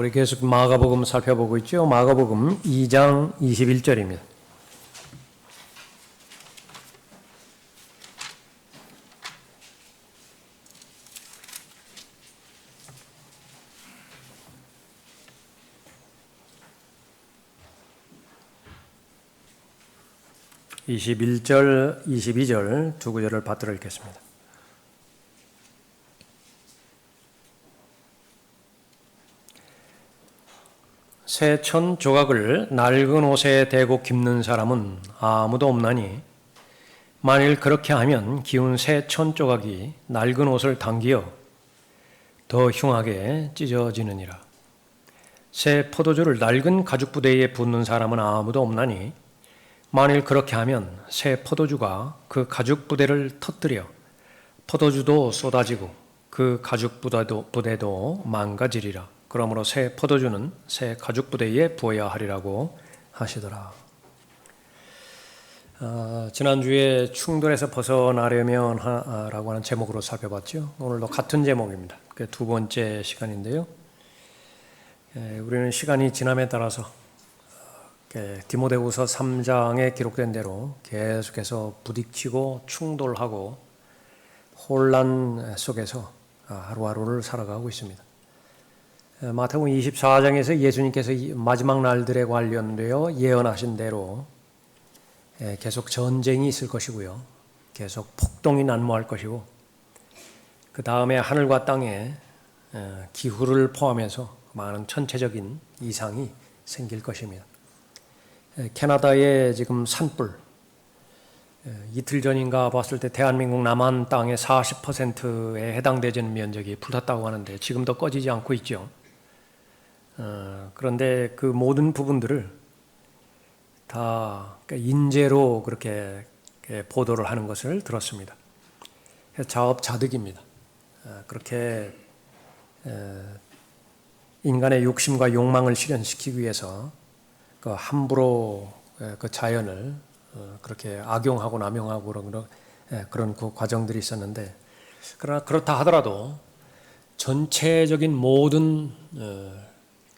우리 계속 마가복음 살펴보고 있죠. 마가복음 2장 21절입니다. (21절) (22절) 두 구절을 받들어 읽겠습니다. 새 천 조각을 낡은 옷에 대고 깁는 사람은 아무도 없나니 만일 그렇게 하면 기운 새 천 조각이 낡은 옷을 당기어 더 흉하게 찢어지느니라. 새 포도주를 낡은 가죽 부대에 붓는 사람은 아무도 없나니 만일 그렇게 하면 새 포도주가 그 가죽 부대를 터뜨려 포도주도 쏟아지고 그 가죽 부대도 망가지리라. 그러므로 새 포도주는 새 가죽 부대에 부어야 하리라고 하시더라. 지난주에 충돌에서 벗어나려면 라고 하는 제목으로 살펴봤죠. 오늘도 같은 제목입니다. 그 두 번째 시간인데요. 우리는 시간이 지남에 따라서 디모데후서 3장에 기록된 대로 계속해서 부딪히고 충돌하고 혼란 속에서 하루하루를 살아가고 있습니다. 마태복음 24장에서 예수님께서 마지막 날들에 관련되어 예언하신 대로 계속 전쟁이 있을 것이고요. 계속 폭동이 난무할 것이고 그 다음에 하늘과 땅에 기후를 포함해서 많은 천체적인 이상이 생길 것입니다. 캐나다의 지금 산불, 이틀 전인가 봤을 때 대한민국 남한 땅의 40%에 해당되는 면적이 불탔다고 하는데 지금도 꺼지지 않고 있죠. 그런데 그 모든 부분들을 다 인재로 그렇게 보도를 하는 것을 들었습니다. 자업자득입니다. 그렇게 인간의 욕심과 욕망을 실현시키기 위해서 그 함부로 그 자연을 그렇게 악용하고 남용하고 그런 그 과정들이 있었는데, 그러나 그렇다 하더라도 전체적인 모든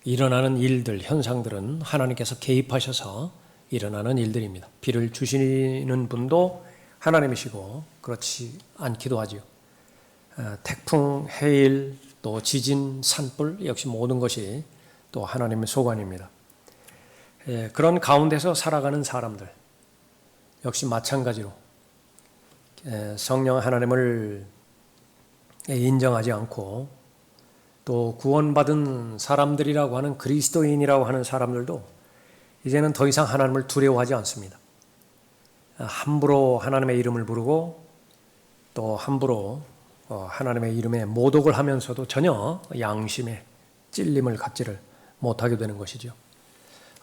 일어나는 일들, 현상들은 하나님께서 개입하셔서 일어나는 일들입니다. 비를 주시는 분도 하나님이시고 그렇지 않기도 하죠. 태풍, 해일, 또 지진, 산불 역시 모든 것이 또 하나님의 소관입니다. 그런 가운데서 살아가는 사람들 역시 마찬가지로 성령 하나님을 인정하지 않고 또 구원받은 사람들이라고 하는 그리스도인이라고 하는 사람들도 이제는 더 이상 하나님을 두려워하지 않습니다. 함부로 하나님의 이름을 부르고 또 함부로 하나님의 이름에 모독을 하면서도 전혀 양심에 찔림을 갖지를 못하게 되는 것이죠.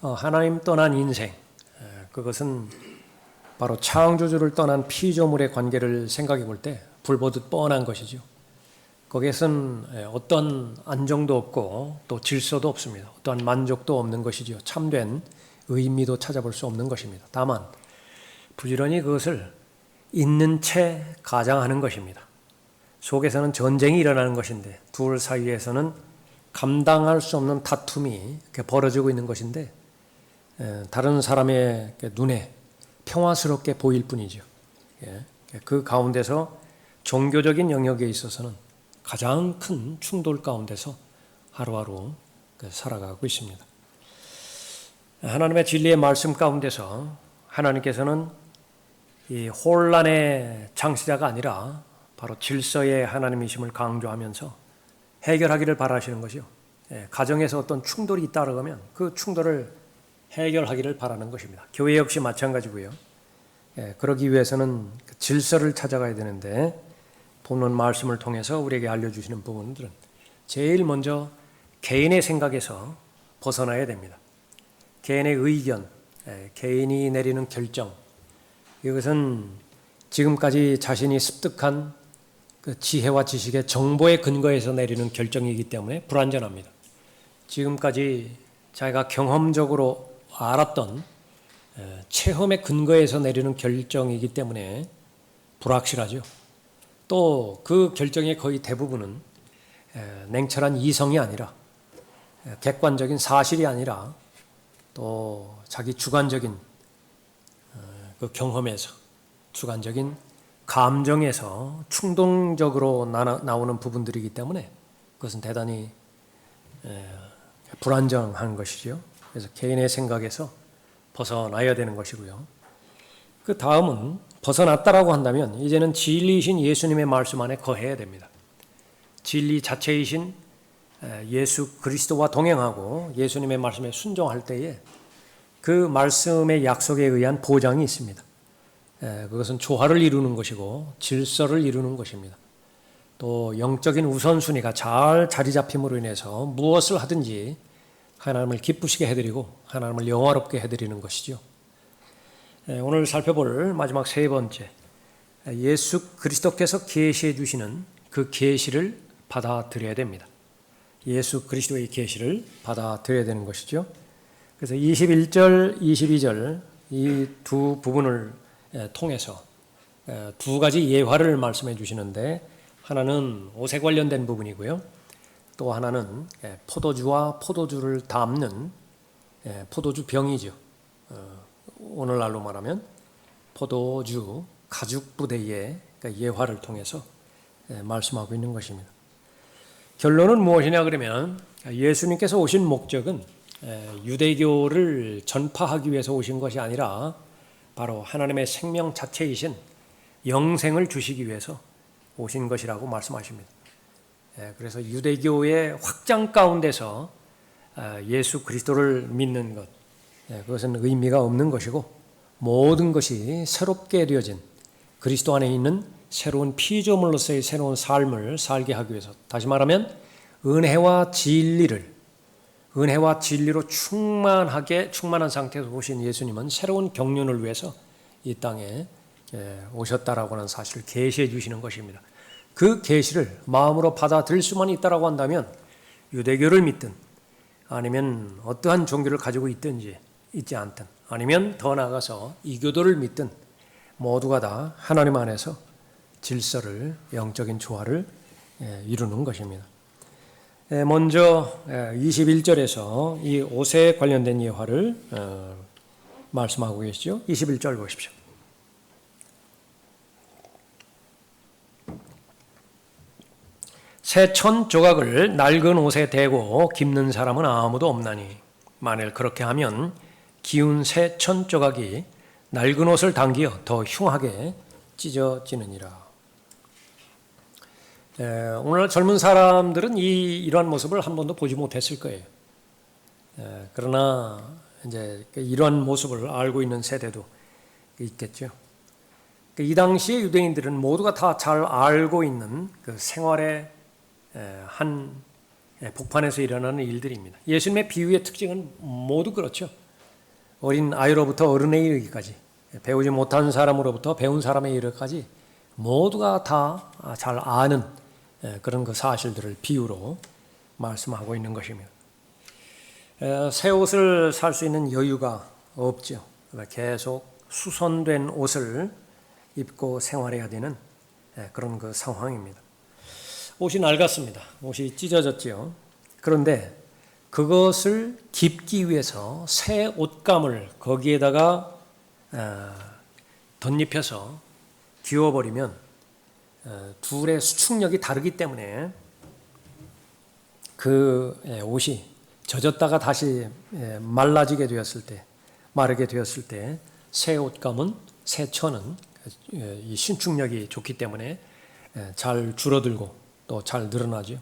하나님 떠난 인생, 그것은 바로 창조주를 떠난 피조물의 관계를 생각해 볼 때 불보듯 뻔한 것이죠. 거기에선 어떤 안정도 없고 또 질서도 없습니다. 어떠한 만족도 없는 것이죠. 참된 의미도 찾아볼 수 없는 것입니다. 다만 부지런히 그것을 있는 채 가장하는 것입니다. 속에서는 전쟁이 일어나는 것인데 둘 사이에서는 감당할 수 없는 다툼이 벌어지고 있는 것인데 다른 사람의 눈에 평화스럽게 보일 뿐이죠. 그 가운데서 종교적인 영역에 있어서는 가장 큰 충돌 가운데서 하루하루 살아가고 있습니다. 하나님의 진리의 말씀 가운데서 하나님께서는 이 혼란의 창시자가 아니라 바로 질서의 하나님이심을 강조하면서 해결하기를 바라시는 것이요. 가정에서 어떤 충돌이 있다고 하면 그 충돌을 해결하기를 바라는 것입니다. 교회 역시 마찬가지고요. 그러기 위해서는 질서를 찾아가야 되는데 본문 말씀을 통해서 우리에게 알려주시는 부분들은 제일 먼저 개인의 생각에서 벗어나야 됩니다. 개인의 의견, 개인이 내리는 결정, 이것은 지금까지 자신이 습득한 그 지혜와 지식의 정보의 근거에서 내리는 결정이기 때문에 불완전합니다. 지금까지 자기가 경험적으로 알았던 체험의 근거에서 내리는 결정이기 때문에 불확실하죠. 또 그 결정의 거의 대부분은 냉철한 이성이 아니라 객관적인 사실이 아니라 또 자기 주관적인 그 경험에서, 주관적인 감정에서 충동적으로 나오는 부분들이기 때문에 그것은 대단히 불안정한 것이죠. 그래서 개인의 생각에서 벗어나야 되는 것이고요. 그 다음은 벗어났다라고 한다면 이제는 진리이신 예수님의 말씀 안에 거해야 됩니다. 진리 자체이신 예수 그리스도와 동행하고 예수님의 말씀에 순종할 때에 그 말씀의 약속에 의한 보장이 있습니다. 그것은 조화를 이루는 것이고 질서를 이루는 것입니다. 또 영적인 우선순위가 잘 자리 잡힘으로 인해서 무엇을 하든지 하나님을 기쁘시게 해드리고 하나님을 영화롭게 해드리는 것이죠. 오늘 살펴볼 마지막 세 번째, 예수 그리스도께서 계시해 주시는 그 계시를 받아들여야 됩니다. 예수 그리스도의 계시를 받아들여야 되는 것이죠. 그래서 21절, 22절 이 두 부분을 통해서 두 가지 예화를 말씀해 주시는데, 하나는 옷에 관련된 부분이고요. 또 하나는 포도주와 포도주를 담는 포도주 병이죠. 오늘날로 말하면 포도주 가죽 부대의 예화를 통해서 말씀하고 있는 것입니다. 결론은 무엇이냐 그러면 예수님께서 오신 목적은 유대교를 전파하기 위해서 오신 것이 아니라 바로 하나님의 생명 자체이신 영생을 주시기 위해서 오신 것이라고 말씀하십니다. 그래서 유대교의 확장 가운데서 예수 그리스도를 믿는 것, 그것은 의미가 없는 것이고 모든 것이 새롭게 되어진 그리스도 안에 있는 새로운 피조물로서의 새로운 삶을 살게 하기 위해서, 다시 말하면 은혜와 진리로 충만한 상태에서 오신 예수님은 새로운 경륜을 위해서 이 땅에 오셨다라고 하는 사실을 계시해 주시는 것입니다. 그 계시를 마음으로 받아들일 수만 있다라고 한다면 유대교를 믿든 아니면 어떠한 종교를 가지고 있든지 있지 않든 아니면 더 나아가서 이교도를 믿든 모두가 다 하나님 안에서 질서를, 영적인 조화를 이루는 것입니다. 먼저 21절에서 이 옷에 관련된 예화를 말씀하고 계시죠. 21절 보십시오. 새 천 조각을 낡은 옷에 대고 깁는 사람은 아무도 없나니 만일 그렇게 하면 기운 새 천 조각이 낡은 옷을 당기어 더 흉하게 찢어지느니라. 오늘 젊은 사람들은 이러한 모습을 한 번도 보지 못했을 거예요. 그러나 이제 이러한 모습을 알고 있는 세대도 있겠죠. 이 당시의 유대인들은 모두가 다 잘 알고 있는 그 생활의 한 복판에서 일어나는 일들입니다. 예수님의 비유의 특징은 모두 그렇죠. 어린 아이로부터 어른에 이르기까지, 배우지 못한 사람으로부터 배운 사람에 이르기까지 모두가 다 잘 아는 그런 그 사실들을 비유로 말씀하고 있는 것입니다. 새 옷을 살 수 있는 여유가 없죠. 계속 수선된 옷을 입고 생활해야 되는 그런 그 상황입니다. 옷이 낡았습니다. 옷이 찢어졌죠. 그런데 그것을 깁기 위해서 새 옷감을 거기에다가 덧입혀서 기워버리면 둘의 수축력이 다르기 때문에 그 옷이 젖었다가 다시 말라지게 되었을 때, 마르게 되었을 때 새 옷감은, 새 천은 이 신축력이 좋기 때문에 잘 줄어들고 또 잘 늘어나죠.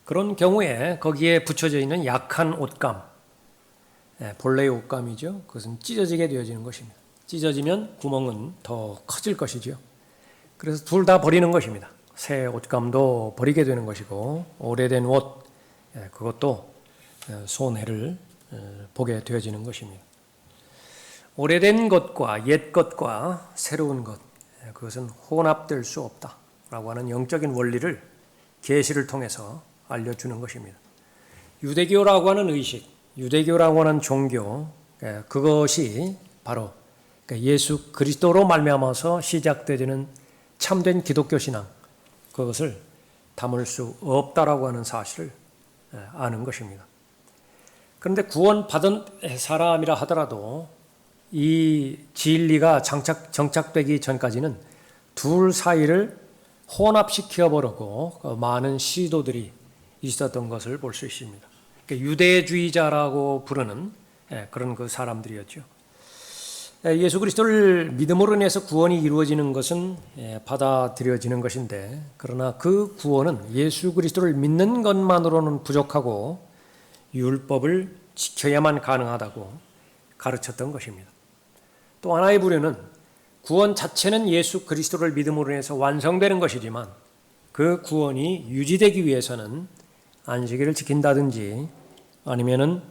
그런 경우에 거기에 붙여져 있는 약한 옷감, 본래의 옷감이죠. 그것은 찢어지게 되어지는 것입니다. 찢어지면 구멍은 더 커질 것이죠. 그래서 둘 다 버리는 것입니다. 새 옷감도 버리게 되는 것이고 오래된 옷, 그것도 손해를 보게 되어지는 것입니다. 오래된 것과 옛 것과 새로운 것, 그것은 혼합될 수 없다라고 하는 영적인 원리를 계시를 통해서 알려주는 것입니다. 유대교라고 하는 의식, 유대교라고 하는 종교, 그것이 바로 예수 그리스도로 말미암아서 시작되는 참된 기독교 신앙, 그것을 담을 수 없다라고 하는 사실을 아는 것입니다. 그런데 구원받은 사람이라 하더라도 이 진리가 정착되기 전까지는 둘 사이를 혼합시켜 버리고 많은 시도들이 있었던 것을 볼 수 있습니다. 유대주의자라고 부르는 그런 그 사람들이었죠. 예수 그리스도를 믿음으로 인해서 구원이 이루어지는 것은 받아들여지는 것인데, 그러나 그 구원은 예수 그리스도를 믿는 것만으로는 부족하고 율법을 지켜야만 가능하다고 가르쳤던 것입니다. 또 하나의 부류는 구원 자체는 예수 그리스도를 믿음으로 인해서 완성되는 것이지만 그 구원이 유지되기 위해서는 안식일을 지킨다든지 아니면은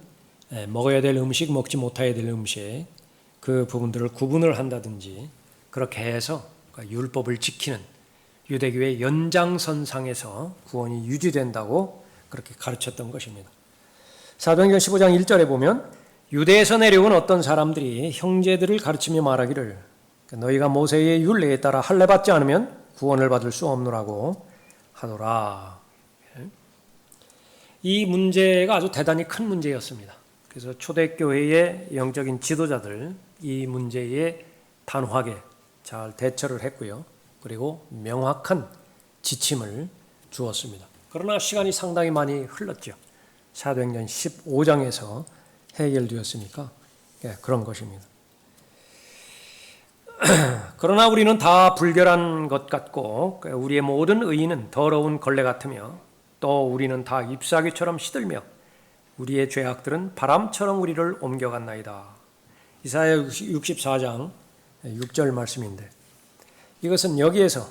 먹어야 될 음식, 먹지 못해야 될 음식, 그 부분들을 구분을 한다든지 그렇게 해서 율법을 지키는 유대교의 연장선상에서 구원이 유지된다고 그렇게 가르쳤던 것입니다. 사도행전 15장 1절에 보면 유대에서 내려온 어떤 사람들이 형제들을 가르치며 말하기를 너희가 모세의 율례에 따라 할례 받지 않으면 구원을 받을 수 없노라고 하더라. 이 문제가 아주 대단히 큰 문제였습니다. 그래서 초대교회의 영적인 지도자들 이 문제에 단호하게 잘 대처를 했고요. 그리고 명확한 지침을 주었습니다. 그러나 시간이 상당히 많이 흘렀죠. 사도행전 15장에서 해결되었으니까 그런 것입니다. 그러나 우리는 다 불결한 것 같고 우리의 모든 의의는 더러운 걸레 같으며 또 우리는 다 잎사귀처럼 시들며 우리의 죄악들은 바람처럼 우리를 옮겨갔나이다. 이사야 64장 6절 말씀인데, 이것은 여기에서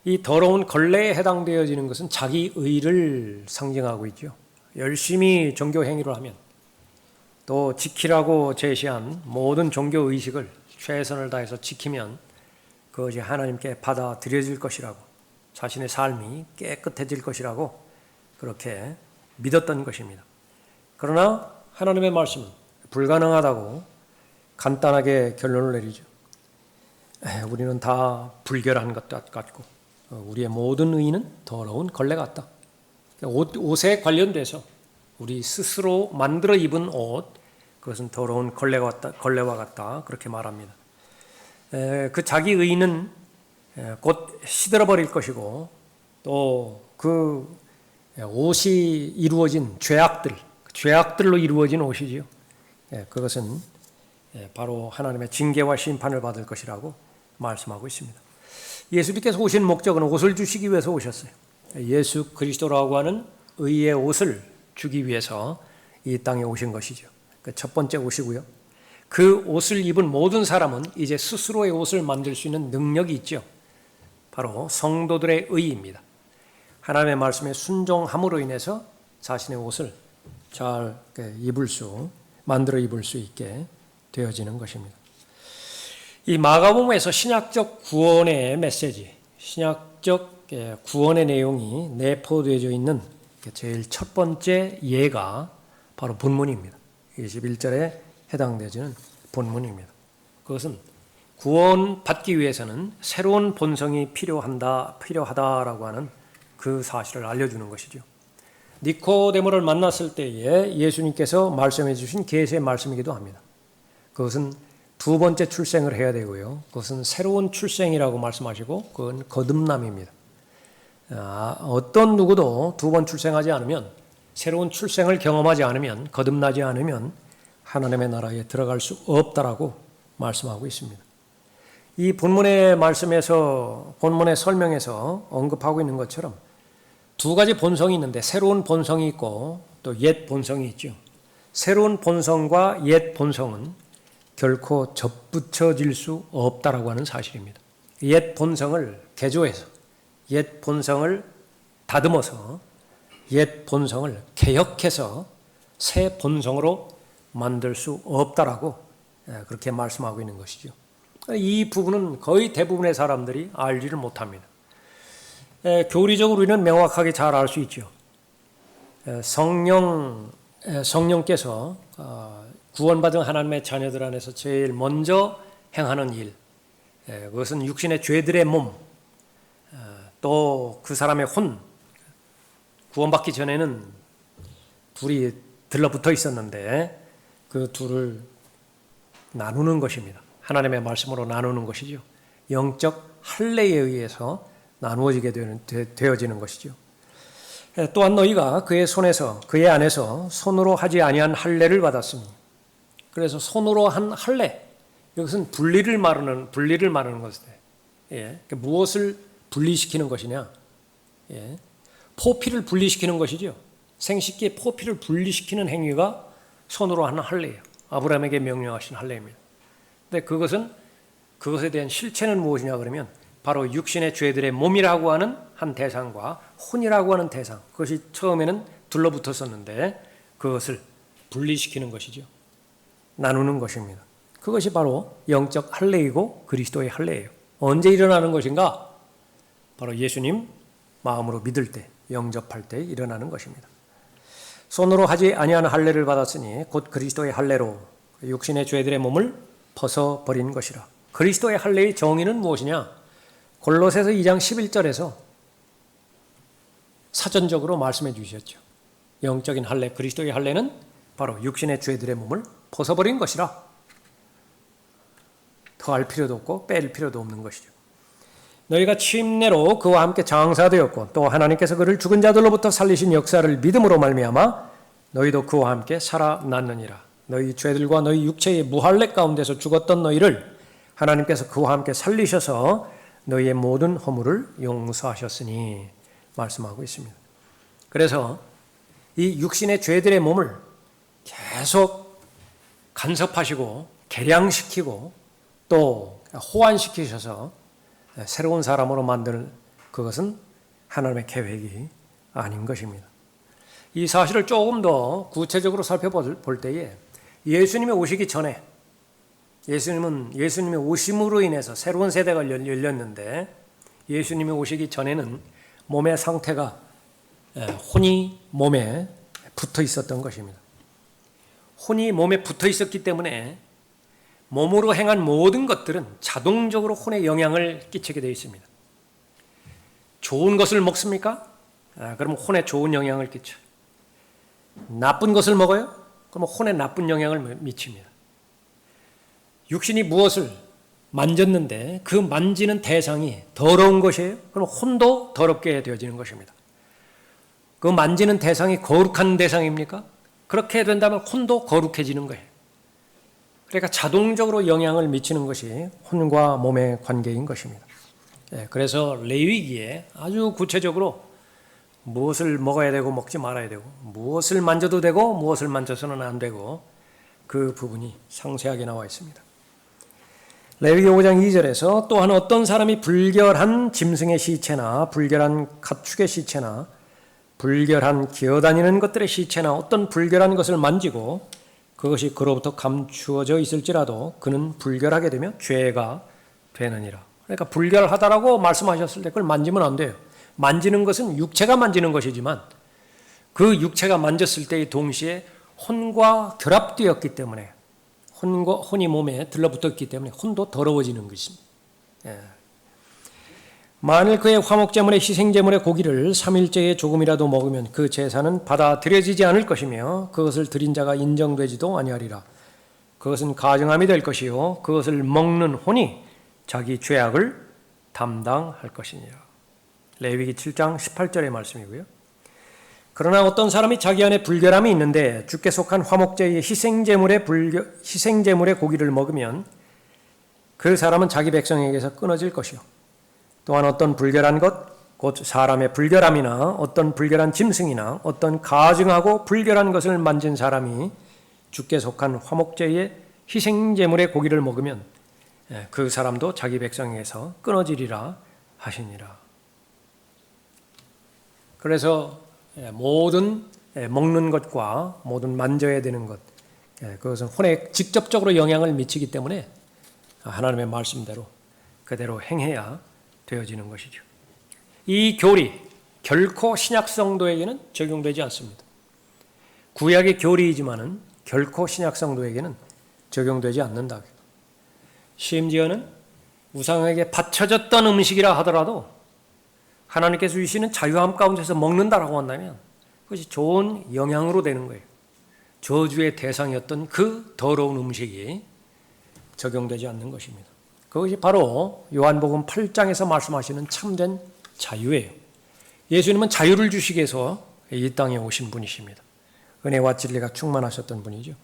이 더러운 걸레에 해당되어지는 것은 자기 의를 상징하고 있죠. 열심히 종교 행위를 하면 또 지키라고 제시한 모든 종교 의식을 최선을 다해서 지키면 그것이 하나님께 받아들여질 것이라고, 자신의 삶이 깨끗해질 것이라고 그렇게 믿었던 것입니다. 그러나 하나님의 말씀은 불가능하다고 간단하게 결론을 내리죠. 우리는 다 불결한 것 같고 우리의 모든 의는 더러운 걸레 같다. 옷에 관련돼서 우리 스스로 만들어 입은 옷, 그것은 더러운 걸레와 같다 그렇게 말합니다. 그 자기 의는 곧 시들어버릴 것이고 또 그 옷이 이루어진 죄악들로 이루어진 옷이지요. 그것은 바로 하나님의 징계와 심판을 받을 것이라고 말씀하고 있습니다. 예수님께서 오신 목적은 옷을 주시기 위해서 오셨어요. 예수 그리스도라고 하는 의의 옷을 주기 위해서 이 땅에 오신 것이죠. 첫 번째 옷이고요. 그 옷을 입은 모든 사람은 이제 스스로의 옷을 만들 수 있는 능력이 있죠. 바로 성도들의 의입니다. 하나님의 말씀에 순종함으로 인해서 자신의 옷을 잘 만들어 입을 수 있게 되어지는 것입니다. 이 마가복음에서 신약적 구원의 메시지, 신약적 구원의 내용이 내포되어 있는 제일 첫 번째 예가 바로 본문입니다. 21절에 해당되는 본문입니다. 그것은 구원받기 위해서는 새로운 본성이 필요하다라고 하는 그 사실을 알려주는 것이죠. 니코데모를 만났을 때에 예수님께서 말씀해 주신 계시의 말씀이기도 합니다. 그것은 두 번째 출생을 해야 되고요. 그것은 새로운 출생이라고 말씀하시고 그건 거듭남입니다. 어떤 누구도 두 번 출생하지 않으면, 새로운 출생을 경험하지 않으면, 거듭나지 않으면 하나님의 나라에 들어갈 수 없다라고 말씀하고 있습니다. 이 본문의 말씀에서, 본문의 설명에서 언급하고 있는 것처럼 두 가지 본성이 있는데 새로운 본성이 있고 또 옛 본성이 있죠. 새로운 본성과 옛 본성은 결코 접붙여질 수 없다라고 하는 사실입니다. 옛 본성을 개조해서, 옛 본성을 다듬어서, 옛 본성을 개혁해서 새 본성으로 만들 수 없다라고 그렇게 말씀하고 있는 것이죠. 이 부분은 거의 대부분의 사람들이 알지를 못합니다. 교리적으로 우리는 명확하게 잘 알 수 있죠. 성령께서 구원받은 하나님의 자녀들 안에서 제일 먼저 행하는 일, 그것은 육신의 죄들의 몸, 또 그 사람의 혼, 구원받기 전에는 둘이 들러붙어 있었는데 그 둘을 나누는 것입니다. 하나님의 말씀으로 나누는 것이죠. 영적 할례에 의해서 나누어지게 되어지는 것이죠. 또한 너희가 그의 손에서 그의 안에서 손으로 하지 아니한 할례를 받았으니, 그래서 손으로 한 할례, 이것은 분리를 말하는 것이다. 예, 그러니까 무엇을 분리시키는 것이냐? 예, 포피를 분리시키는 것이죠. 생식기의 포피를 분리시키는 행위가 손으로 하는 할례예요. 아브라함에게 명령하신 할례입니다. 근데 그것에 대한 실체는 무엇이냐 그러면 바로 육신의 죄들의 몸이라고 하는 한 대상과 혼이라고 하는 대상, 그것이 처음에는 둘러붙었었는데 그것을 분리시키는 것이죠. 나누는 것입니다. 그것이 바로 영적 할례이고 그리스도의 할례예요. 언제 일어나는 것인가? 바로 예수님 마음으로 믿을 때, 영접할 때 일어나는 것입니다. 손으로 하지 아니한 할례를 받았으니 곧 그리스도의 할례로 육신의 죄들의 몸을 벗어버린 것이라. 그리스도의 할례의 정의는 무엇이냐? 골로새서 2장 11절에서 사전적으로 말씀해 주셨죠. 영적인 할례, 그리스도의 할례는 바로 육신의 죄들의 몸을 벗어버린 것이라. 더할 필요도 없고 뺄 필요도 없는 것이죠. 너희가 침례로 그와 함께 장사되었고 또 하나님께서 그를 죽은 자들로부터 살리신 역사를 믿음으로 말미암아 너희도 그와 함께 살아났느니라. 너희 죄들과 너희 육체의 무할례 가운데서 죽었던 너희를 하나님께서 그와 함께 살리셔서 너희의 모든 허물을 용서하셨으니 말씀하고 있습니다. 그래서 이 육신의 죄들의 몸을 계속 간섭하시고 개량시키고 또 호환시키셔서 새로운 사람으로 만드는 그것은 하나님의 계획이 아닌 것입니다. 이 사실을 조금 더 구체적으로 살펴볼 때에 예수님이 오시기 전에 예수님의 오심으로 인해서 새로운 세대가 열렸는데 예수님이 오시기 전에는 몸의 상태가 혼이 몸에 붙어 있었던 것입니다. 혼이 몸에 붙어 있었기 때문에 몸으로 행한 모든 것들은 자동적으로 혼에 영향을 끼치게 되어 있습니다. 좋은 것을 먹습니까? 그러면 혼에 좋은 영향을 끼쳐요. 나쁜 것을 먹어요? 그러면 혼에 나쁜 영향을 미칩니다. 육신이 무엇을 만졌는데 그 만지는 대상이 더러운 것이에요? 그럼 혼도 더럽게 되어지는 것입니다. 그 만지는 대상이 거룩한 대상입니까? 그렇게 된다면 혼도 거룩해지는 거예요. 그러니까 자동적으로 영향을 미치는 것이 혼과 몸의 관계인 것입니다. 그래서 레위기에 아주 구체적으로 무엇을 먹어야 되고 먹지 말아야 되고 무엇을 만져도 되고 무엇을 만져서는 안 되고 그 부분이 상세하게 나와 있습니다. 레위기 5장 2절에서 또한 어떤 사람이 불결한 짐승의 시체나 불결한 가축의 시체나 불결한 기어다니는 것들의 시체나 어떤 불결한 것을 만지고 그것이 그로부터 감추어져 있을지라도 그는 불결하게 되면 죄가 되느니라. 그러니까 불결하다라고 말씀하셨을 때 그걸 만지면 안 돼요. 만지는 것은 육체가 만지는 것이지만 그 육체가 만졌을 때의 동시에 혼과 결합되었기 때문에 혼이 몸에 들러붙었기 때문에 혼도 더러워지는 것입니다. 만일 그의 화목제물의 희생제물의 고기를 3일째에 조금이라도 먹으면 그 제사는 받아들여지지 않을 것이며 그것을 드린 자가 인정되지도 아니하리라. 그것은 가증함이 될 것이요 그것을 먹는 혼이 자기 죄악을 담당할 것이니라. 레위기 7장 18절의 말씀이고요. 그러나 어떤 사람이 자기 안에 불결함이 있는데 주께 속한 화목제의 희생제물의 고기를 먹으면 그 사람은 자기 백성에게서 끊어질 것이요 또한 어떤 불결한 것, 곧 사람의 불결함이나 어떤 불결한 짐승이나 어떤 가증하고 불결한 것을 만진 사람이 주께 속한 화목제의 희생제물의 고기를 먹으면 그 사람도 자기 백성에게서 끊어지리라 하시니라. 그래서 모든 먹는 것과 모든 만져야 되는 것, 그것은 혼에 직접적으로 영향을 미치기 때문에 하나님의 말씀대로 그대로 행해야 되어지는 것이죠. 이 교리 결코 신약 성도에게는 적용되지 않습니다. 구약의 교리이지만은 결코 신약 성도에게는 적용되지 않는다. 심지어는 우상에게 바쳐졌던 음식이라 하더라도 하나님께서 주시는 자유함 가운데서 먹는다라고 한다면 그것이 좋은 영향으로 되는 거예요. 저주의 대상이었던 그 더러운 음식이 적용되지 않는 것입니다. 그것이 바로 요한복음 8장에서 말씀하시는 참된 자유예요. 예수님은 자유를 주시기 위해서 이 땅에 오신 분이십니다. 은혜와 진리가 충만하셨던 분이죠.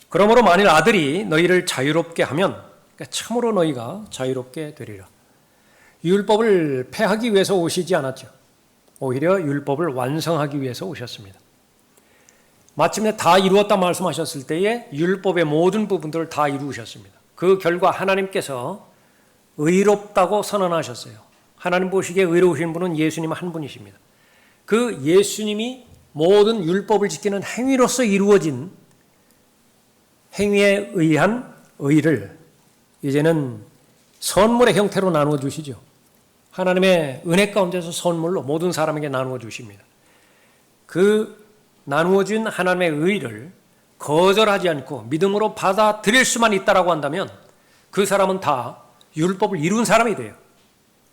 그러므로 만일 아들이 너희를 자유롭게 하면 참으로 너희가 자유롭게 되리라. 율법을 폐하기 위해서 오시지 않았죠. 오히려 율법을 완성하기 위해서 오셨습니다. 마침내 다 이루었다 말씀하셨을 때에 율법의 모든 부분들을 다 이루셨습니다. 그 결과 하나님께서 의롭다고 선언하셨어요. 하나님 보시기에 의로우신 분은 예수님 한 분이십니다. 그 예수님이 모든 율법을 지키는 행위로서 이루어진 행위에 의한 의를 이제는 선물의 형태로 나누어 주시죠. 하나님의 은혜 가운데서 선물로 모든 사람에게 나누어 주십니다. 그 나누어진 하나님의 의를 거절하지 않고 믿음으로 받아들일 수만 있다라고 한다면 그 사람은 다 율법을 이룬 사람이 돼요.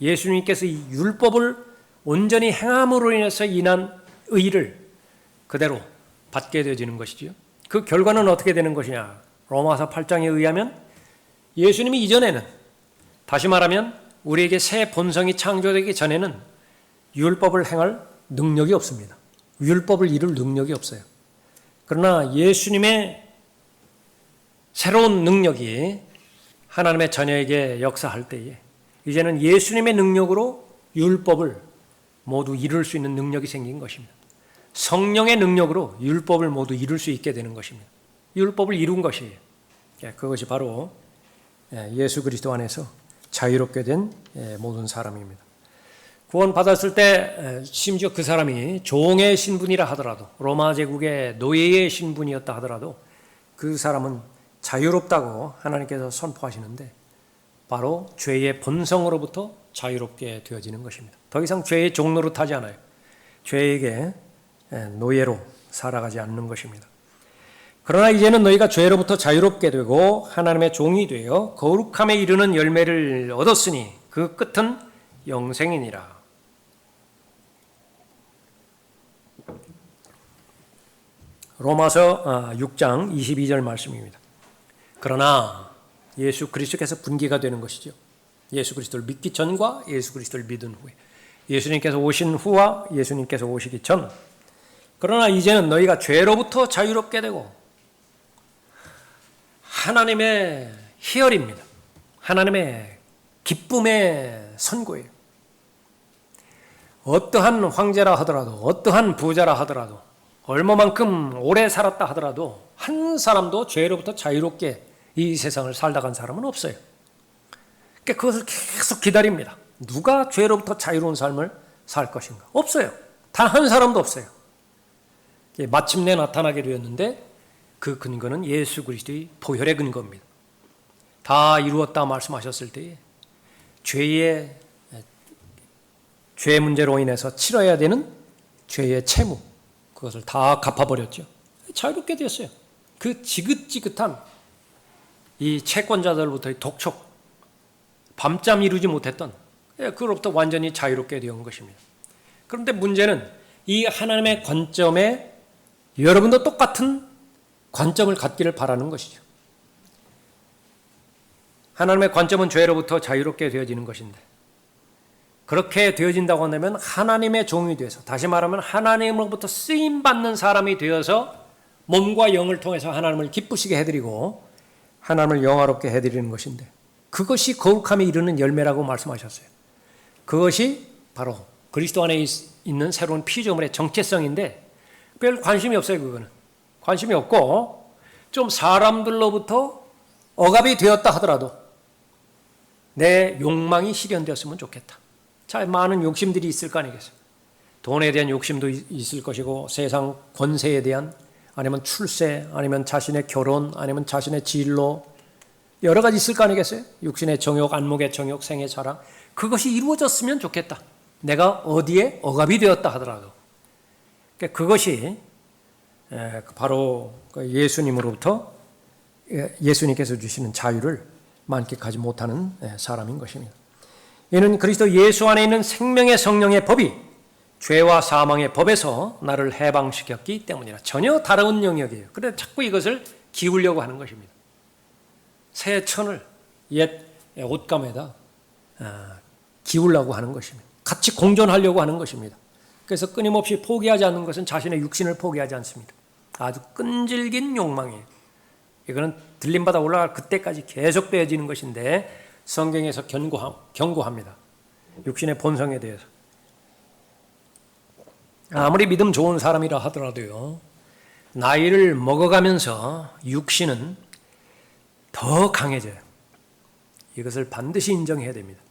예수님께서 이 율법을 온전히 행함으로 인해서 인한 의를 그대로 받게 되어지는 것이지요. 그 결과는 어떻게 되는 것이냐? 로마서 8장에 의하면 예수님이 이전에는, 다시 말하면 우리에게 새 본성이 창조되기 전에는 율법을 행할 능력이 없습니다. 율법을 이룰 능력이 없어요. 그러나 예수님의 새로운 능력이 하나님의 자녀에게 역사할 때에 이제는 예수님의 능력으로 율법을 모두 이룰 수 있는 능력이 생긴 것입니다. 성령의 능력으로 율법을 모두 이룰 수 있게 되는 것입니다. 율법을 이룬 것이에요. 그것이 바로 예수 그리스도 안에서 자유롭게 된 모든 사람입니다. 구원받았을 때 심지어 그 사람이 종의 신분이라 하더라도, 로마 제국의 노예의 신분이었다 하더라도 그 사람은 자유롭다고 하나님께서 선포하시는데 바로 죄의 본성으로부터 자유롭게 되어지는 것입니다. 더 이상 죄의 종로로 타지 않아요. 죄에게 노예로 살아가지 않는 것입니다. 그러나 이제는 너희가 죄로부터 자유롭게 되고 하나님의 종이 되어 거룩함에 이르는 열매를 얻었으니 그 끝은 영생이니라. 로마서 6장 22절 말씀입니다. 그러나 예수 그리스도께서 분기가 되는 것이죠. 예수 그리스도를 믿기 전과 예수 그리스도를 믿은 후에, 예수님께서 오신 후와 예수님께서 오시기 전. 그러나 이제는 너희가 죄로부터 자유롭게 되고 하나님의 희열입니다. 하나님의 기쁨의 선고예요. 어떠한 황제라 하더라도, 어떠한 부자라 하더라도, 얼마만큼 오래 살았다 하더라도 한 사람도 죄로부터 자유롭게 이 세상을 살다 간 사람은 없어요. 그러니까 그것을 계속 기다립니다. 누가 죄로부터 자유로운 삶을 살 것인가? 없어요. 단 한 사람도 없어요. 마침내 나타나게 되었는데 그 근거는 예수 그리스도의 보혈의 근거입니다. 다 이루었다 말씀하셨을 때에 죄의 죄 문제로 인해서 치러야 되는 죄의 채무, 그것을 다 갚아버렸죠. 자유롭게 되었어요. 그 지긋지긋한 이 채권자들부터의 독촉, 밤잠 이루지 못했던 그로부터 완전히 자유롭게 되온 것입니다. 그런데 문제는 이 하나님의 관점에 여러분도 똑같은 관점을 갖기를 바라는 것이죠. 하나님의 관점은 죄로부터 자유롭게 되어지는 것인데 그렇게 되어진다고 한다면 하나님의 종이 되어서, 다시 말하면 하나님으로부터 쓰임받는 사람이 되어서 몸과 영을 통해서 하나님을 기쁘시게 해드리고 하나님을 영화롭게 해드리는 것인데 그것이 거룩함에 이르는 열매라고 말씀하셨어요. 그것이 바로 그리스도 안에 있는 새로운 피조물의 정체성인데 별 관심이 없어요. 그거는 관심이 없고 좀 사람들로부터 억압이 되었다 하더라도 내 욕망이 실현되었으면 좋겠다. 자, 많은 욕심들이 있을 거 아니겠어요. 돈에 대한 욕심도 있을 것이고 세상 권세에 대한, 아니면 출세, 아니면 자신의 결혼, 아니면 자신의 진로, 여러 가지 있을 거 아니겠어요. 육신의 정욕, 안목의 정욕, 생의 자랑, 그것이 이루어졌으면 좋겠다. 내가 어디에 억압이 되었다 하더라도. 그것이 바로 예수님으로부터 예수님께서 주시는 자유를 만끽하지 못하는 사람인 것입니다. 이는 그리스도 예수 안에 있는 생명의 성령의 법이 죄와 사망의 법에서 나를 해방시켰기 때문이라. 전혀 다른 영역이에요. 그런데 자꾸 이것을 기우려고 하는 것입니다. 새 천을 옛 옷감에다 기우려고 하는 것입니다. 같이 공존하려고 하는 것입니다. 그래서 끊임없이 포기하지 않는 것은 자신의 육신을 포기하지 않습니다. 아주 끈질긴 욕망이에요. 이거는 들림받아 올라갈 그때까지 계속되어지는 것인데 성경에서 경고합니다. 육신의 본성에 대해서. 아무리 믿음 좋은 사람이라 하더라도요, 나이를 먹어가면서 육신은 더 강해져요. 이것을 반드시 인정해야 됩니다.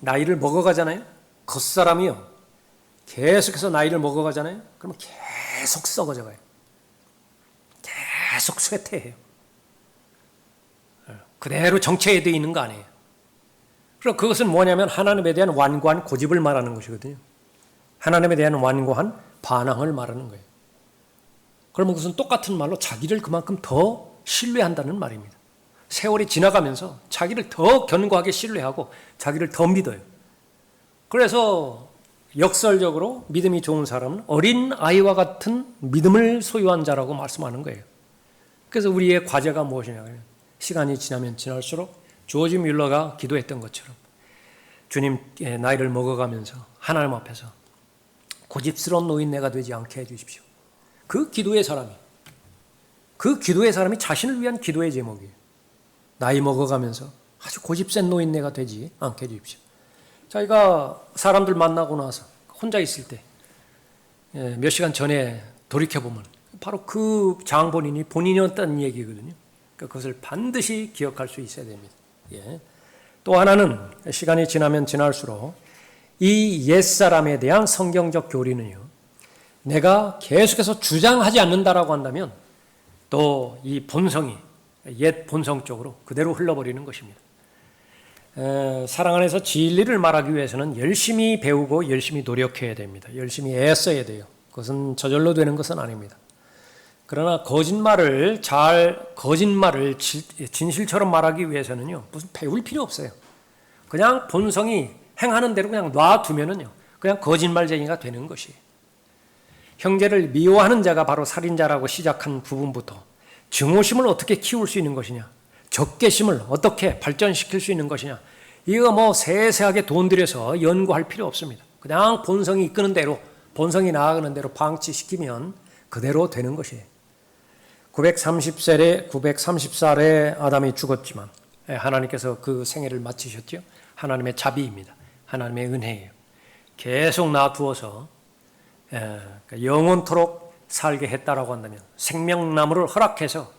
나이를 먹어가잖아요. 겉사람이요, 계속해서 나이를 먹어가잖아요. 그러면 계속 썩어져 가요. 계속 쇠퇴해요. 그대로 정체되어 있는 거 아니에요. 그럼 그것은 뭐냐면 하나님에 대한 완고한 고집을 말하는 것이거든요. 하나님에 대한 완고한 반항을 말하는 거예요. 그러면 그것은 똑같은 말로 자기를 그만큼 더 신뢰한다는 말입니다. 세월이 지나가면서 자기를 더 견고하게 신뢰하고 자기를 더 믿어요. 그래서 역설적으로 믿음이 좋은 사람은 어린 아이와 같은 믿음을 소유한 자라고 말씀하는 거예요. 그래서 우리의 과제가 무엇이냐면 시간이 지나면 지날수록 조지 뮬러가 기도했던 것처럼 주님, 나이를 먹어가면서 하나님 앞에서 고집스러운 노인네가 되지 않게 해주십시오. 그 기도의 사람이 자신을 위한 기도의 제목이에요. 나이 먹어가면서 아주 고집센 노인네가 되지 않게 해주십시오. 자기가 사람들 만나고 나서 혼자 있을 때 몇 시간 전에 돌이켜보면 바로 그 장본인이 본인이었다는 얘기거든요. 그러니까 그것을 반드시 기억할 수 있어야 됩니다. 또 하나는 시간이 지나면 지날수록 이 옛사람에 대한 성경적 교리는요, 내가 계속해서 주장하지 않는다라고 한다면 또 이 본성이 옛 본성 쪽으로 그대로 흘러버리는 것입니다. 사랑 안에서 진리를 말하기 위해서는 열심히 배우고 열심히 노력해야 됩니다. 열심히 애써야 돼요. 그것은 저절로 되는 것은 아닙니다. 그러나 거짓말을 진실처럼 말하기 위해서는요, 무슨 배울 필요 없어요. 그냥 본성이 행하는 대로 그냥 놔두면은요, 그냥 거짓말쟁이가 되는 것이에요. 형제를 미워하는 자가 바로 살인자라고 시작한 부분부터 증오심을 어떻게 키울 수 있는 것이냐, 적개심을 어떻게 발전시킬 수 있는 것이냐, 이거 뭐 세세하게 돈 들여서 연구할 필요 없습니다. 그냥 본성이 이끄는 대로, 본성이 나아가는 대로 방치시키면 그대로 되는 것이에요. 930살에 아담이 죽었지만 하나님께서 그 생애를 마치셨죠. 하나님의 자비입니다. 하나님의 은혜예요. 계속 놔두어서 영원토록 살게 했다라고 한다면, 생명나무를 허락해서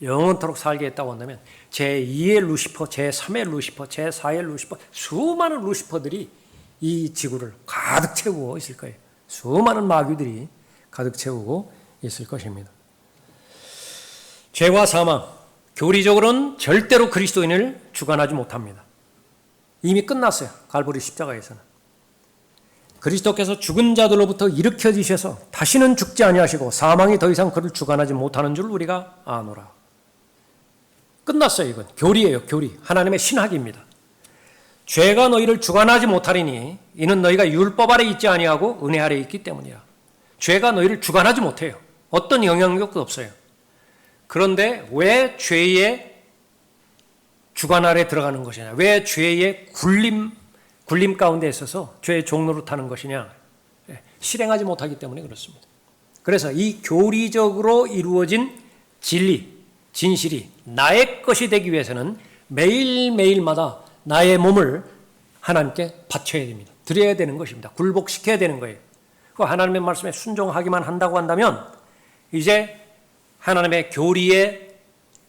영원토록 살게 했다고 한다면 제2의 루시퍼, 제3의 루시퍼, 제4의 루시퍼, 수많은 루시퍼들이 이 지구를 가득 채우고 있을 거예요. 수많은 마귀들이 가득 채우고 있을 것입니다. 죄와 사망, 교리적으로는 절대로 그리스도인을 주관하지 못합니다. 이미 끝났어요. 갈보리 십자가에서는. 그리스도께서 죽은 자들로부터 일으켜지셔서 다시는 죽지 아니하시고 사망이 더 이상 그를 주관하지 못하는 줄 우리가 아노라. 끝났어요. 이건 교리예요. 교리. 하나님의 신학입니다. 죄가 너희를 주관하지 못하리니 이는 너희가 율법 아래 있지 아니하고 은혜 아래 있기 때문이라. 죄가 너희를 주관하지 못해요. 어떤 영향력도 없어요. 그런데 왜 죄의 주관 아래 들어가는 것이냐? 왜 죄의 굴림 가운데 있어서 죄의 종로로 타는 것이냐? 실행하지 못하기 때문에 그렇습니다. 그래서 이 교리적으로 이루어진 진리, 진실이 나의 것이 되기 위해서는 매일매일마다 나의 몸을 하나님께 바쳐야 됩니다. 드려야 되는 것입니다. 굴복시켜야 되는 거예요. 그 하나님의 말씀에 순종하기만 한다고 한다면 이제 하나님의 교리의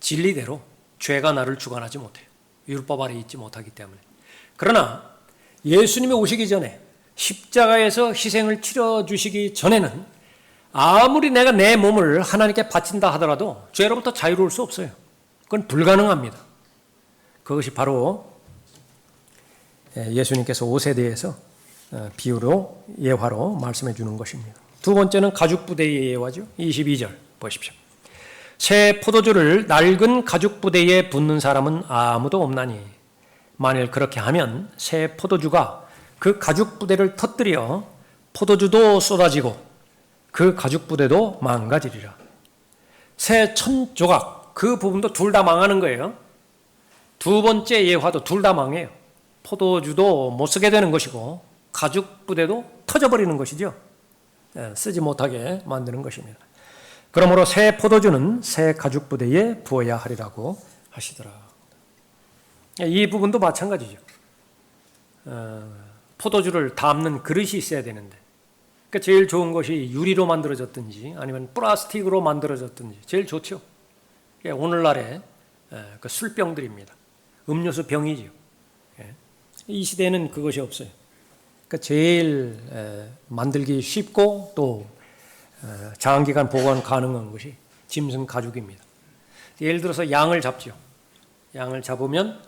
진리대로 죄가 나를 주관하지 못해요. 율법 아래 있지 못하기 때문에. 그러나 예수님이 오시기 전에 십자가에서 희생을 치러주시기 전에는 아무리 내가 내 몸을 하나님께 바친다 하더라도 죄로부터 자유로울 수 없어요. 그건 불가능합니다. 그것이 바로 예수님께서 옷에 대해서 비유로 예화로 말씀해 주는 것입니다. 두 번째는 가죽부대의 예화죠. 22절 보십시오. 새 포도주를 낡은 가죽부대에 붓는 사람은 아무도 없나니 만일 그렇게 하면 새 포도주가 그 가죽부대를 터뜨려 포도주도 쏟아지고 그 가죽 부대도 망가지리라. 새 천 조각 그 부분도 둘 다 망하는 거예요. 두 번째 예화도 둘 다 망해요. 포도주도 못 쓰게 되는 것이고 가죽 부대도 터져버리는 것이죠. 쓰지 못하게 만드는 것입니다. 그러므로 새 포도주는 새 가죽 부대에 부어야 하리라고 하시더라. 이 부분도 마찬가지죠. 포도주를 담는 그릇이 있어야 되는데 그러니까 제일 좋은 것이 유리로 만들어졌든지 아니면 플라스틱으로 만들어졌든지 제일 좋죠. 오늘날의 그 술병들입니다. 음료수 병이죠. 이 시대에는 그것이 없어요. 그러니까 제일 만들기 쉽고 또 장기간 보관 가능한 것이 짐승 가죽입니다. 예를 들어서 양을 잡죠. 양을 잡으면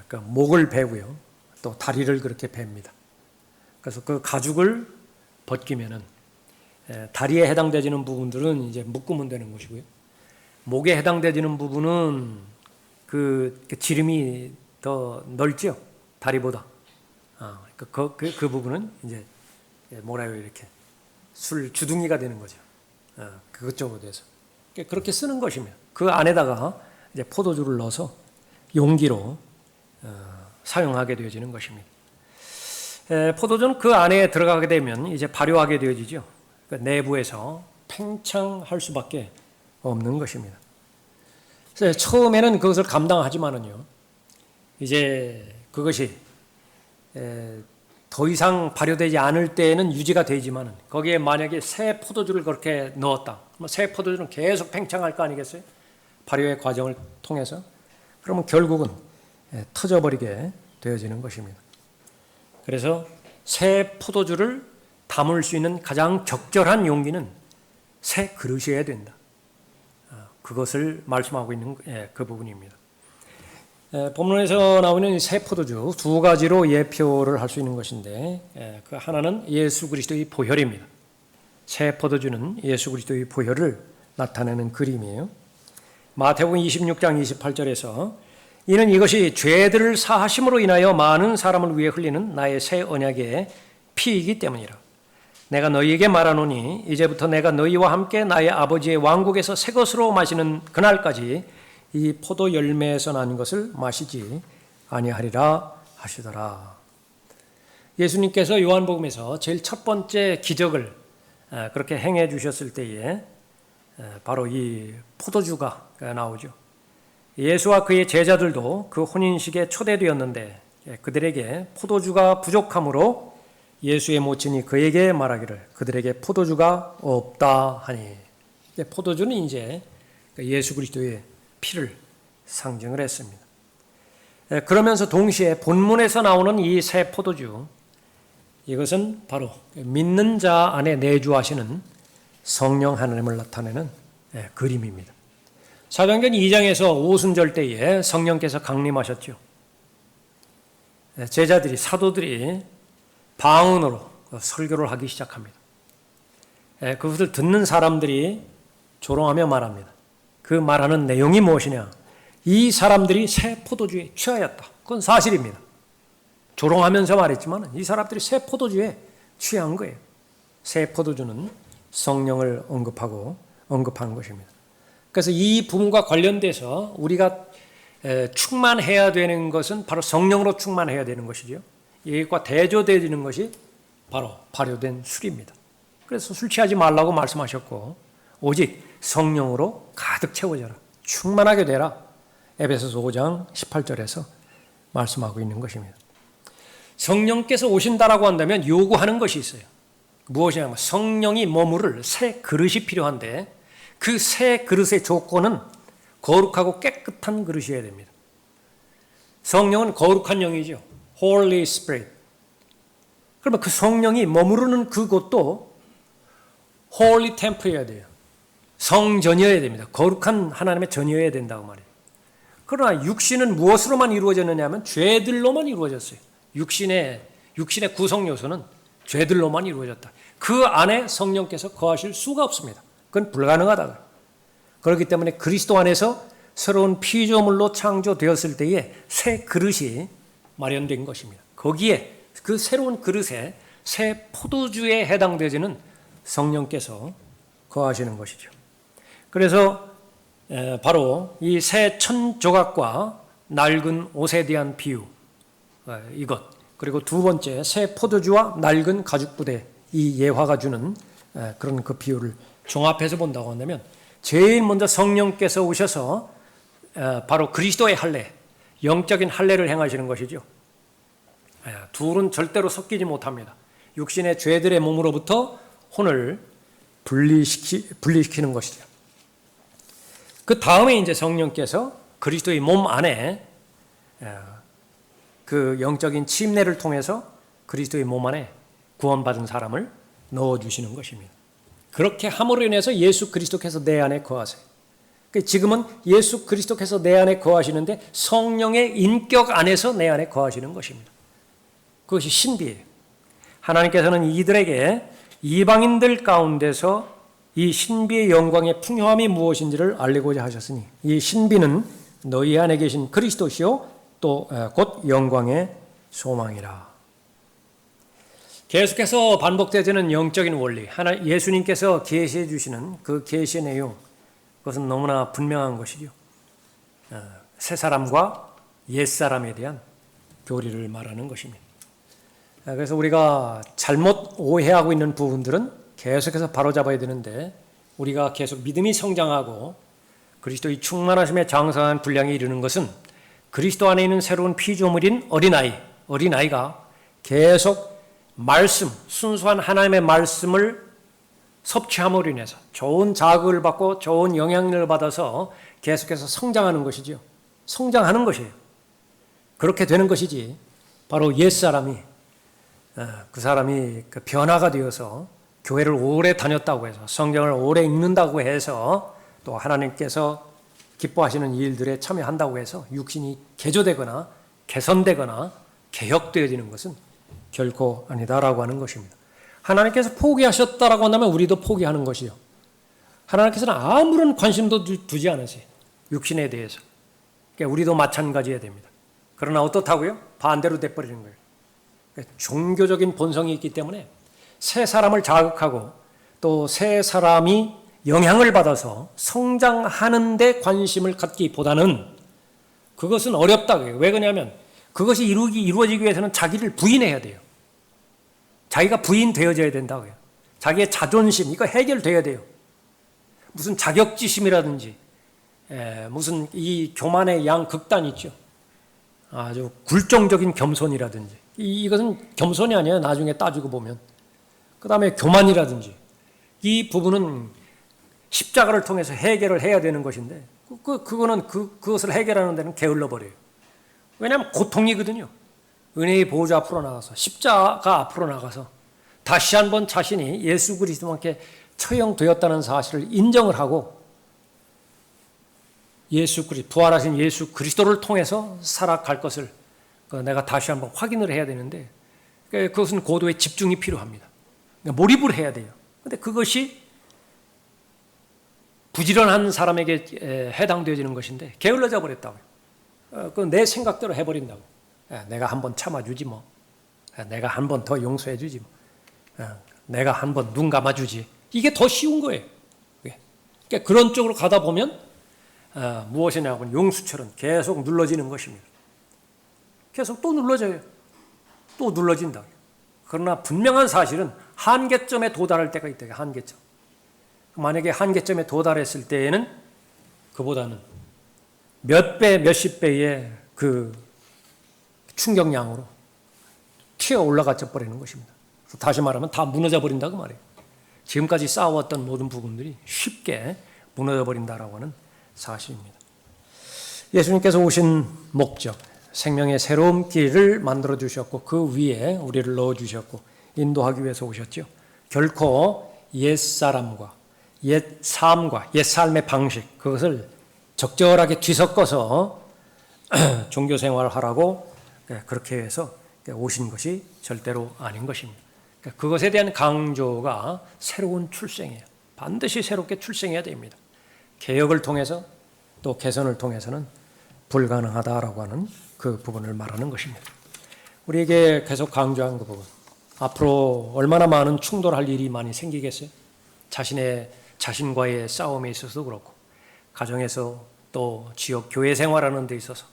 그 목을 베고요. 또 다리를 그렇게 베입니다. 그래서 그 가죽을 벗기면은 다리에 해당되지는 부분들은 이제 묶으면 되는 것이고요. 목에 해당되지는 부분은 그 지름이 더 넓죠. 다리보다. 그 부분은 이제 뭐라요 이렇게 술 주둥이가 되는 거죠. 그쪽으로 돼서 그렇게 쓰는 것이면 그 안에다가 이제 포도주를 넣어서 용기로 사용하게 되어지는 것입니다. 포도주는 그 안에 들어가게 되면 이제 발효하게 되어지죠. 그러니까 내부에서 팽창할 수밖에 없는 것입니다. 그래서 처음에는 그것을 감당하지만은요, 이제 그것이 더 이상 발효되지 않을 때에는 유지가 되지만은 거기에 만약에 새 포도주를 그렇게 넣었다. 새 포도주는 계속 팽창할 거 아니겠어요? 발효의 과정을 통해서. 그러면 결국은 터져버리게 되어지는 것입니다. 그래서 새 포도주를 담을 수 있는 가장 적절한 용기는 새 그릇이어야 된다. 그것을 말씀하고 있는 그 부분입니다. 본문에서 나오는 새 포도주 두 가지로 예표를 할 수 있는 것인데 그 하나는 예수 그리스도의 보혈입니다. 새 포도주는 예수 그리스도의 보혈을 나타내는 그림이에요. 마태복음 26장 28절에서 이는 이것이 죄들을 사하심으로 인하여 많은 사람을 위해 흘리는 나의 새 언약의 피이기 때문이라. 내가 너희에게 말하노니 이제부터 내가 너희와 함께 나의 아버지의 왕국에서 새 것으로 마시는 그날까지 이 포도 열매에서 난 것을 마시지 아니하리라 하시더라. 예수님께서 요한복음에서 제일 첫 번째 기적을 그렇게 행해 주셨을 때에 바로 이 포도주가 나오죠. 예수와 그의 제자들도 그 혼인식에 초대되었는데 그들에게 포도주가 부족하므로 예수의 모친이 그에게 말하기를 그들에게 포도주가 없다 하니, 포도주는 이제 예수 그리스도의 피를 상징을 했습니다. 그러면서 동시에 본문에서 나오는 이 새 포도주, 이것은 바로 믿는 자 안에 내주하시는 성령 하나님을 나타내는 그림입니다. 사도행전 2장에서 오순절 때에 성령께서 강림하셨죠. 제자들이, 사도들이 방언으로 설교를 하기 시작합니다. 그것을 듣는 사람들이 조롱하며 말합니다. 그 말하는 내용이 무엇이냐? 이 사람들이 새 포도주에 취하였다. 그건 사실입니다. 조롱하면서 말했지만 이 사람들이 새 포도주에 취한 거예요. 새 포도주는 성령을 언급하는 것입니다. 그래서 이 부분과 관련돼서 우리가 충만해야 되는 것은 바로 성령으로 충만해야 되는 것이죠. 이것과 대조되는 것이 바로 발효된 술입니다. 그래서 술 취하지 말라고 말씀하셨고 오직 성령으로 가득 채워져라. 충만하게 되라. 에베소서 5장 18절에서 말씀하고 있는 것입니다. 성령께서 오신다라고 한다면 요구하는 것이 있어요. 무엇이냐면 성령이 머무를 새 그릇이 필요한데 그 새 그릇의 조건은 거룩하고 깨끗한 그릇이어야 됩니다. 성령은 거룩한 영이죠. Holy Spirit. 그러면 그 성령이 머무르는 그곳도 Holy Temple이어야 돼요. 성전이어야 됩니다. 거룩한 하나님의 전이어야 된다고 말이에요. 그러나 육신은 무엇으로만 이루어졌느냐 하면 죄들로만 이루어졌어요. 육신의 구성 요소는 죄들로만 이루어졌다. 그 안에 성령께서 거하실 수가 없습니다. 그건 불가능하다. 그렇기 때문에 그리스도 안에서 새로운 피조물로 창조되었을 때에 새 그릇이 마련된 것입니다. 거기에 그 새로운 그릇에 새 포도주에 해당되지는 성령께서 거하시는 것이죠. 그래서 바로 이 새 천조각과 낡은 옷에 대한 비유, 이것, 그리고 두 번째 새 포도주와 낡은 가죽부대, 이 예화가 주는 그런 그 비유를 종합해서 본다고 한다면, 제일 먼저 성령께서 오셔서 바로 그리스도의 할례, 영적인 할례를 행하시는 것이죠. 둘은 절대로 섞이지 못합니다. 육신의 죄들의 몸으로부터 혼을 분리시키는 것이죠. 그 다음에 이제 성령께서 그리스도의 몸 안에 그 영적인 침례를 통해서 그리스도의 몸 안에 구원받은 사람을 넣어주시는 것입니다. 그렇게 함으로 인해서 예수 그리스도께서 내 안에 거하세요. 지금은 예수 그리스도께서 내 안에 거하시는데 성령의 인격 안에서 내 안에 거하시는 것입니다. 그것이 신비예요. 하나님께서는 이들에게 이방인들 가운데서 이 신비의 영광의 풍요함이 무엇인지를 알리고자 하셨으니 이 신비는 너희 안에 계신 그리스도시요 또 곧 영광의 소망이라. 계속해서 반복되어지는 영적인 원리, 예수님께서 계시해 주시는 그 계시의 내용, 그것은 너무나 분명한 것이죠. 새 사람과 옛 사람에 대한 교리를 말하는 것입니다. 그래서 우리가 잘못 오해하고 있는 부분들은 계속해서 바로잡아야 되는데, 우리가 계속 믿음이 성장하고 그리스도의 충만하심에 장성한 분량에 이르는 것은 그리스도 안에 있는 새로운 피조물인 어린아이가 계속 말씀, 순수한 하나님의 말씀을 섭취함으로 인해서 좋은 자극을 받고 좋은 영향력을 받아서 계속해서 성장하는 것이죠. 성장하는 것이에요. 그렇게 되는 것이지, 바로 옛사람이, 그 사람이 변화가 되어서 교회를 오래 다녔다고 해서 성경을 오래 읽는다고 해서 또 하나님께서 기뻐하시는 일들에 참여한다고 해서 육신이 개조되거나 개선되거나 개혁되어지는 것은 결코 아니다라고 하는 것입니다. 하나님께서 포기하셨다라고 한다면 우리도 포기하는 것이요. 하나님께서는 아무런 관심도 두지 않으세요. 육신에 대해서. 그러니까 우리도 마찬가지여야 됩니다. 그러나 어떻다고요? 반대로 돼버리는 거예요. 그러니까 종교적인 본성이 있기 때문에 새 사람을 자극하고 또 새 사람이 영향을 받아서 성장하는 데 관심을 갖기보다는 그것은 어렵다고 해요. 왜 그러냐면 그것이 이루어지기 위해서는 자기를 부인해야 돼요. 자기가 부인되어져야 된다고요. 자기의 자존심, 이거 해결돼야 돼요. 무슨 자격지심이라든지 무슨 이 교만의 양극단 있죠. 아주 굴종적인 겸손이라든지 이것은 겸손이 아니에요. 나중에 따지고 보면. 그 다음에 교만이라든지 이 부분은 십자가를 통해서 해결을 해야 되는 것인데 그거는 그것을 해결하는 데는 게을러 버려요. 왜냐하면 고통이거든요. 은혜의 보호자 앞으로 나가서 십자가 앞으로 나가서 다시 한번 자신이 예수 그리스도만께 처형되었다는 사실을 인정을 하고 부활하신 예수 그리스도를 통해서 살아갈 것을 내가 다시 한번 확인을 해야 되는데 그것은 고도의 집중이 필요합니다. 몰입을 해야 돼요. 그런데 그것이 부지런한 사람에게 해당되어지는 것인데 게을러져 버렸다고요. 그건 내 생각대로 해버린다고. 내가 한번 참아주지 뭐. 내가 한 번 더 용서해주지 뭐. 내가 한 번 눈 감아주지. 이게 더 쉬운 거예요. 그러니까 그런 쪽으로 가다 보면 무엇이냐고 용수철은 계속 눌러지는 것입니다. 계속 또 눌러져요. 또 눌러진다. 그러나 분명한 사실은 한계점에 도달할 때가 있다. 한계점. 만약에 한계점에 도달했을 때에는 그보다는 몇 배, 몇십 배의 그 충격량으로 튀어 올라가 버리는 것입니다. 다시 말하면 다 무너져 버린다고 말해요. 지금까지 쌓아왔던 모든 부분들이 쉽게 무너져 버린다라고 하는 사실입니다. 예수님께서 오신 목적, 생명의 새로운 길을 만들어 주셨고 그 위에 우리를 넣어 주셨고 인도하기 위해서 오셨죠. 결코 옛사람과 옛 삶과 옛 삶의 방식, 그것을 적절하게 뒤섞어서 종교 생활을 하라고 그렇게 해서 오신 것이 절대로 아닌 것입니다. 그것에 대한 강조가 새로운 출생이에요. 반드시 새롭게 출생해야 됩니다. 개혁을 통해서 또 개선을 통해서는 불가능하다라고 하는 그 부분을 말하는 것입니다. 우리에게 계속 강조한 그 부분, 앞으로 얼마나 많은 충돌할 일이 많이 생기겠어요? 자신과의 싸움에 있어서도 그렇고, 가정에서 또 지역 교회 생활하는 데 있어서,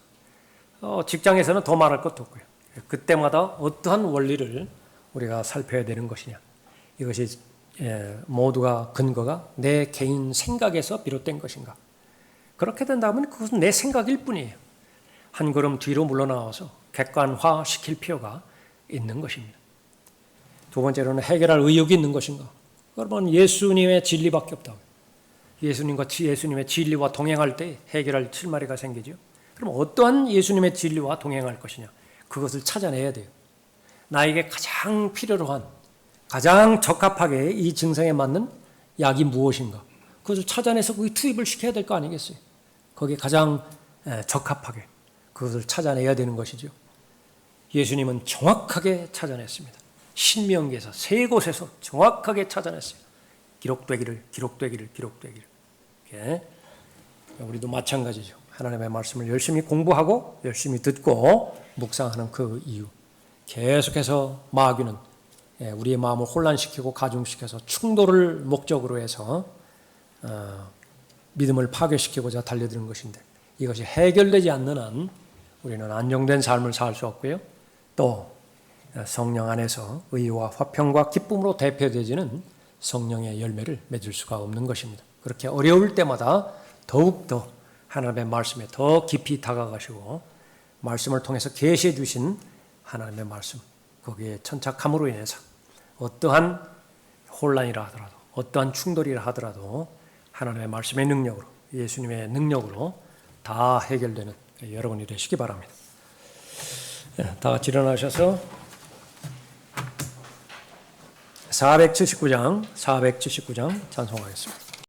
직장에서는 더 말할 것도 없고요. 그때마다 어떠한 원리를 우리가 살펴야 되는 것이냐. 이것이 모두가 근거가 내 개인 생각에서 비롯된 것인가. 그렇게 된다면 그것은 내 생각일 뿐이에요. 한 걸음 뒤로 물러나와서 객관화시킬 필요가 있는 것입니다. 두 번째로는 해결할 의욕이 있는 것인가. 그러면 예수님의 진리밖에 없다. 예수님의 진리와 동행할 때 해결할 실마리가 생기죠. 그럼 어떠한 예수님의 진리와 동행할 것이냐. 그것을 찾아내야 돼요. 나에게 가장 필요로 한, 가장 적합하게 이 증상에 맞는 약이 무엇인가. 그것을 찾아내서 거기 투입을 시켜야 될 거 아니겠어요. 거기에 가장 적합하게 그것을 찾아내야 되는 것이죠. 예수님은 정확하게 찾아냈습니다. 신명기에서 세 곳에서 정확하게 찾아냈어요. 기록되기를. 이렇게. 우리도 마찬가지죠. 하나님의 말씀을 열심히 공부하고 열심히 듣고 묵상하는 그 이유. 계속해서 마귀는 우리의 마음을 혼란시키고 가중시켜서 충돌을 목적으로 해서 믿음을 파괴시키고자 달려드는 것인데, 이것이 해결되지 않는 한 우리는 안정된 삶을 살 수 없고요. 또 성령 안에서 의와 화평과 기쁨으로 대표되지는 성령의 열매를 맺을 수가 없는 것입니다. 그렇게 어려울 때마다 더욱더 하나님의 말씀에 더 깊이 다가가시고 말씀을 통해서 계시해 주신 하나님의 말씀, 거기에 천착함으로 인해서 어떠한 혼란이라 하더라도, 어떠한 충돌이라 하더라도 하나님의 말씀의 능력으로, 예수님의 능력으로 다 해결되는 여러분이 되시기 바랍니다. 다 같이 일어나셔서 479장 찬송하겠습니다.